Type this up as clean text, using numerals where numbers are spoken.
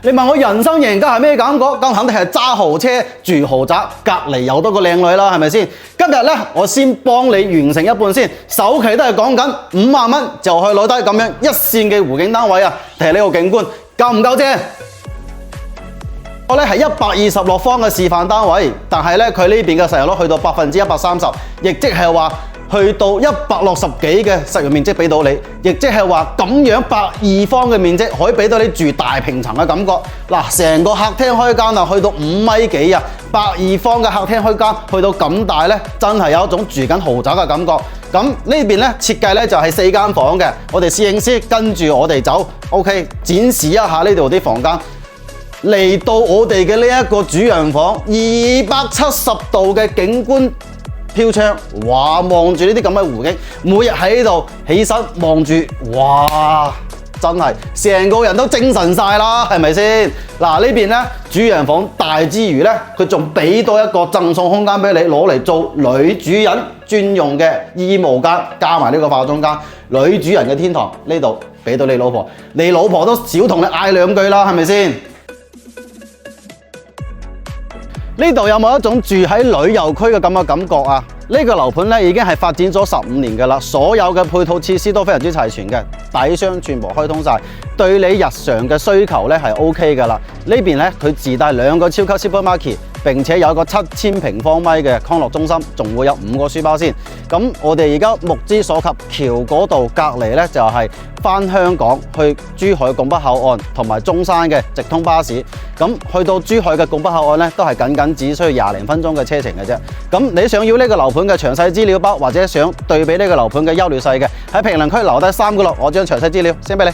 你問我人生贏家係咩感覺？咁肯定係揸豪車、住豪宅，隔離有多個靚女啦，係咪先？今日呢，我先幫你完成一半先，首期都係講緊5萬蚊就可以攞低咁樣一線嘅湖景單位啊！睇呢個景觀夠唔夠正？我咧係120立方嘅示範單位，但係咧佢呢邊嘅實用率去到130%，亦即係話去到160幾嘅實用面積俾到你，亦即係話咁樣120方嘅面積可以俾到你住大平層嘅感覺。嗱，成個客廳開間啊，去到5米幾啊，120方嘅客廳開間去到咁大咧，真係有一種住緊豪宅嘅感覺。咁呢邊咧設計咧就係4間房嘅，我哋攝影師跟住我哋走 ，OK， 展示一下呢度啲房間。嚟到我哋嘅呢一個主人房，270度嘅景觀飄窗，哇！望住呢啲咁嘅湖景，每日喺呢度起身望住，哇！真係成個人都精神晒啦，係咪先？嗱，呢邊咧主人房大之餘咧，佢仲俾多一個贈送空間俾你，攞嚟做女主人專用嘅衣帽間，加埋呢個化妝間，女主人嘅天堂呢度俾到你老婆，你老婆都少同你嗌2句啦，係咪先？呢度有冇一種住喺旅遊區嘅咁嘅感覺啊？呢個樓盤咧已經係發展咗15年㗎啦，所有嘅配套設施都非常之齊全嘅，底箱全部開通晒，對你日常嘅需求咧係 OK 㗎啦。呢邊咧佢自帶2個超級 supermarket， 並且有一個7000平方米嘅康樂中心，仲會有5個書包先。咁我哋而家目之所及，橋嗰度隔離咧就係返香港去珠海拱北口岸同埋中山嘅直通巴士。咁去到珠海嘅拱北口岸咧，都係僅只需要20分鐘嘅車程嘅啫。咁你想要呢個樓盤嘅詳細資料包，或者想對比呢個樓盤嘅優劣勢嘅，喺評論區留低3個咯，我將詳細資料 send俾你。